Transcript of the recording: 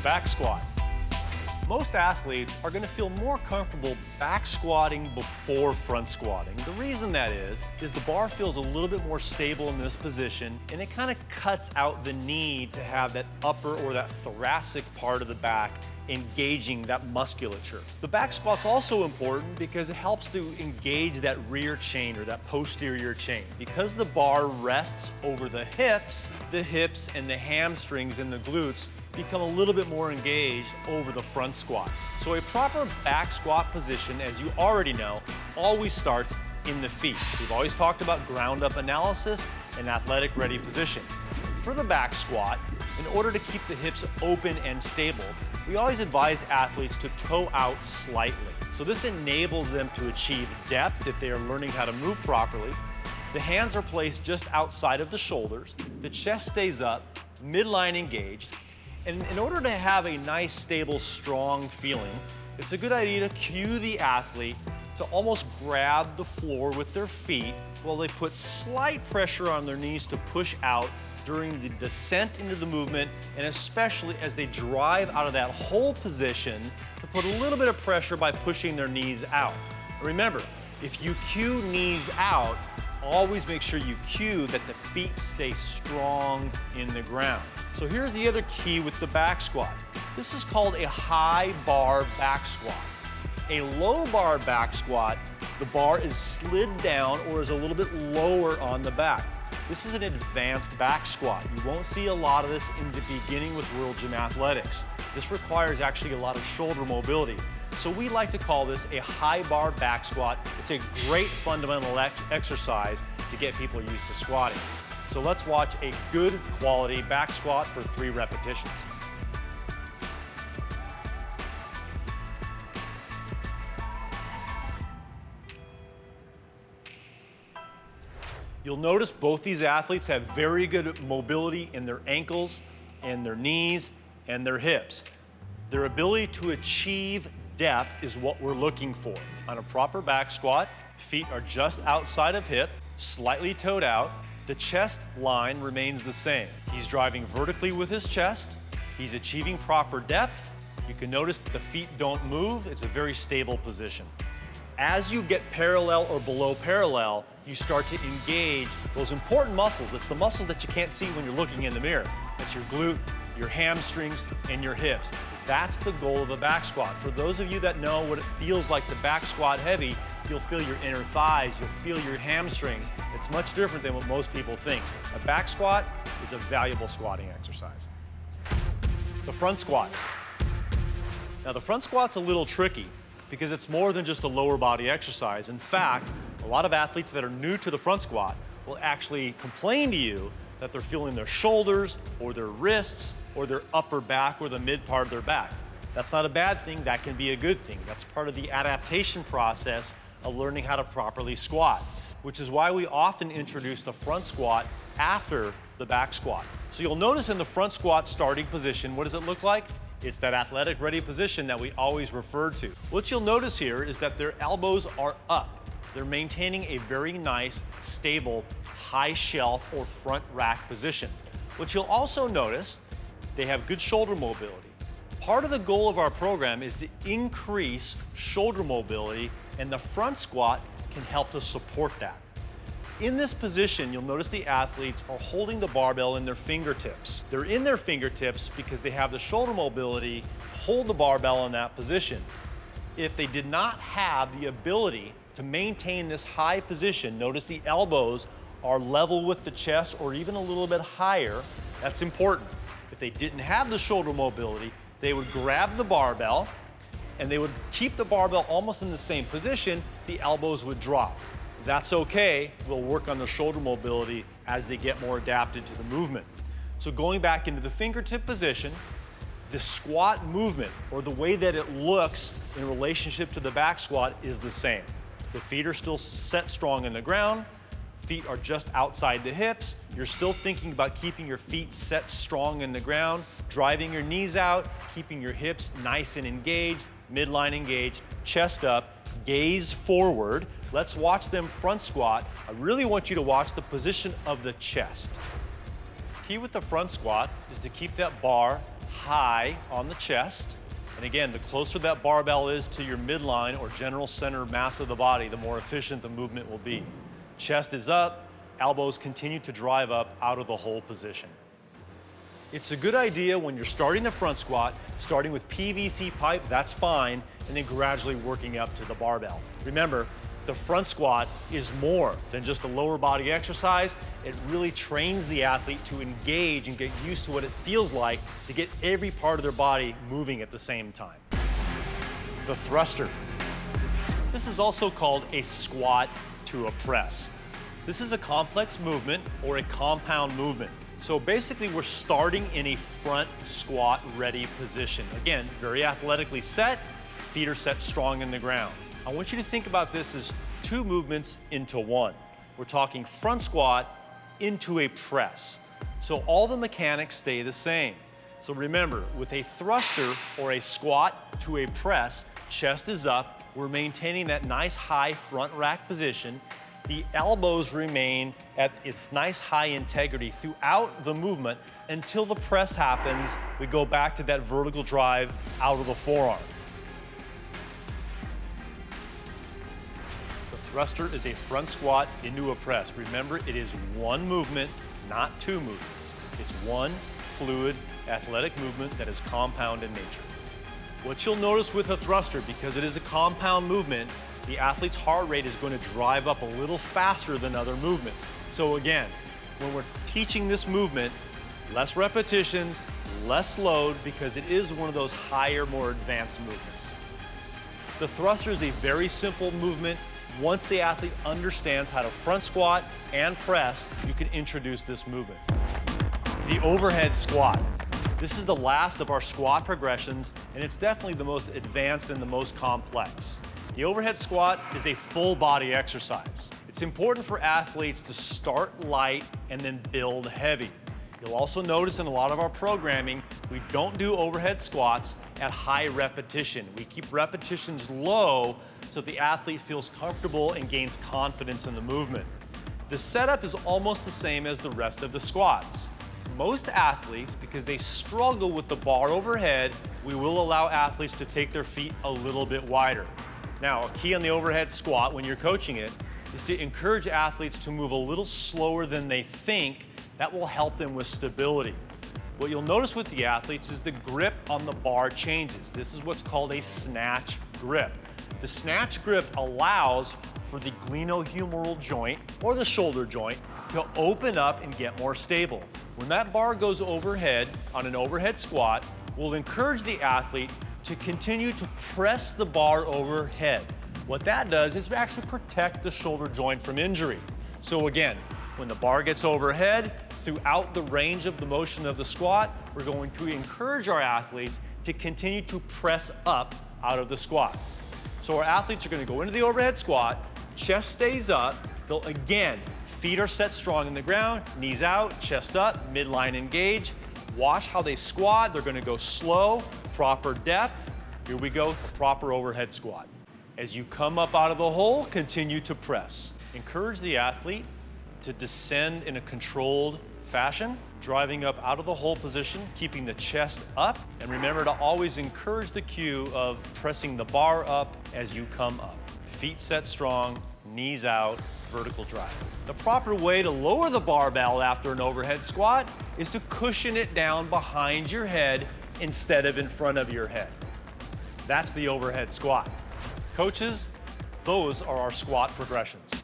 back squat. Most athletes are going to feel more comfortable back squatting before front squatting. The reason that is the bar feels a little bit more stable in this position, and it kind of cuts out the need to have that upper or that thoracic part of the back engaging that musculature. The back squat's also important because it helps to engage that rear chain or that posterior chain. Because the bar rests over the hips and the hamstrings and the glutes become a little bit more engaged over the front squat. So a proper back squat position, as you already know, always starts in the feet. We've always talked about ground up analysis and athletic ready position. For the back squat, in order to keep the hips open and stable, we always advise athletes to toe out slightly. So this enables them to achieve depth if they are learning how to move properly. The hands are placed just outside of the shoulders. The chest stays up, midline engaged. And in order to have a nice, stable, strong feeling, it's a good idea to cue the athlete to almost grab the floor with their feet while they put slight pressure on their knees to push out during the descent into the movement, and especially as they drive out of that whole position, to put a little bit of pressure by pushing their knees out. Remember, if you cue knees out, always make sure you cue that the feet stay strong in the ground. So here's the other key with the back squat. This is called a high bar back squat. A low bar back squat, the bar is slid down or is a little bit lower on the back. This is an advanced back squat. You won't see a lot of this in the beginning with World Gym Athletics. This requires actually a lot of shoulder mobility. So we like to call this a high bar back squat. It's a great fundamental exercise to get people used to squatting. So let's watch a good quality back squat for 3 repetitions. You'll notice both these athletes have very good mobility in their ankles and their knees and their hips. Their ability to achieve depth is what we're looking for. On a proper back squat, feet are just outside of hip, slightly toed out. The chest line remains the same. He's driving vertically with his chest. He's achieving proper depth. You can notice that the feet don't move. It's a very stable position. As you get parallel or below parallel, you start to engage those important muscles. It's the muscles that you can't see when you're looking in the mirror. It's your glute, your hamstrings, and your hips. That's the goal of a back squat. For those of you that know what it feels like to back squat heavy, you'll feel your inner thighs, you'll feel your hamstrings. It's much different than what most people think. A back squat is a valuable squatting exercise. The front squat. Now the front squat's a little tricky because it's more than just a lower body exercise. In fact, a lot of athletes that are new to the front squat will actually complain to you that they're feeling their shoulders or their wrists or their upper back or the mid part of their back. That's not a bad thing, that can be a good thing. That's part of the adaptation process of learning how to properly squat, which is why we often introduce the front squat after the back squat. So you'll notice in the front squat starting position, what does it look like? It's that athletic ready position that we always refer to. What you'll notice here is that their elbows are up. They're maintaining a very nice, stable, high shelf or front rack position. What you'll also notice, they have good shoulder mobility. Part of the goal of our program is to increase shoulder mobility, and the front squat can help to support that. In this position, you'll notice the athletes are holding the barbell in their fingertips. They're in their fingertips because they have the shoulder mobility to hold the barbell in that position. If they did not have the ability to maintain this high position, notice the elbows are level with the chest or even a little bit higher. That's important. If they didn't have the shoulder mobility, they would grab the barbell and they would keep the barbell almost in the same position, the elbows would drop. That's okay, we'll work on the shoulder mobility as they get more adapted to the movement. So going back into the fingertip position, the squat movement, or the way that it looks in relationship to the back squat, is the same. The feet are still set strong in the ground, feet are just outside the hips, you're still thinking about keeping your feet set strong in the ground, driving your knees out, keeping your hips nice and engaged, midline engaged, chest up, gaze forward. Let's watch them front squat. I really want you to watch the position of the chest. Key with the front squat is to keep that bar high on the chest. And again, the closer that barbell is to your midline or general center mass of the body, the more efficient the movement will be. Chest is up, elbows continue to drive up out of the hole position. It's a good idea when you're starting the front squat, starting with PVC pipe, that's fine, and then gradually working up to the barbell. Remember, the front squat is more than just a lower body exercise. It really trains the athlete to engage and get used to what it feels like to get every part of their body moving at the same time. The thruster. This is also called a squat to a press. This is a complex movement or a compound movement. So basically we're starting in a front squat ready position. Again, very athletically set, feet are set strong in the ground. I want you to think about this as two movements into one. We're talking front squat into a press. So all the mechanics stay the same. So remember, with a thruster or a squat to a press, chest is up, we're maintaining that nice high front rack position. The elbows remain at its nice high integrity throughout the movement until the press happens. We go back to that vertical drive out of the forearm. The thruster is a front squat into a press. Remember, it is one movement, not two movements. It's one fluid athletic movement that is compound in nature. What you'll notice with a thruster, because it is a compound movement, the athlete's heart rate is going to drive up a little faster than other movements. So again, when we're teaching this movement, less repetitions, less load, because it is one of those higher, more advanced movements. The thruster is a very simple movement. Once the athlete understands how to front squat and press, you can introduce this movement. The overhead squat. This is the last of our squat progressions, and it's definitely the most advanced and the most complex. The overhead squat is a full body exercise. It's important for athletes to start light and then build heavy. You'll also notice in a lot of our programming, we don't do overhead squats at high repetition. We keep repetitions low so the athlete feels comfortable and gains confidence in the movement. The setup is almost the same as the rest of the squats. Most athletes, because they struggle with the bar overhead, we will allow athletes to take their feet a little bit wider. Now, a key on the overhead squat when you're coaching it is to encourage athletes to move a little slower than they think. That will help them with stability. What you'll notice with the athletes is the grip on the bar changes. This is what's called a snatch grip. The snatch grip allows for the glenohumeral joint or the shoulder joint to open up and get more stable. When that bar goes overhead on an overhead squat, we'll encourage the athlete to continue to press the bar overhead. What that does is actually protect the shoulder joint from injury. So again, when the bar gets overhead, throughout the range of the motion of the squat, we're going to encourage our athletes to continue to press up out of the squat. So our athletes are going to go into the overhead squat, chest stays up, they'll again, feet are set strong in the ground, knees out, chest up, midline engage. Watch how they squat, they're going to go slow, proper depth. Here we go, a proper overhead squat. As you come up out of the hole, continue to press. Encourage the athlete to descend in a controlled fashion, driving up out of the hole position, keeping the chest up, and remember to always encourage the cue of pressing the bar up as you come up. Feet set strong, knees out, vertical drive. The proper way to lower the barbell after an overhead squat is to cushion it down behind your head instead of in front of your head. That's the overhead squat. Coaches, those are our squat progressions.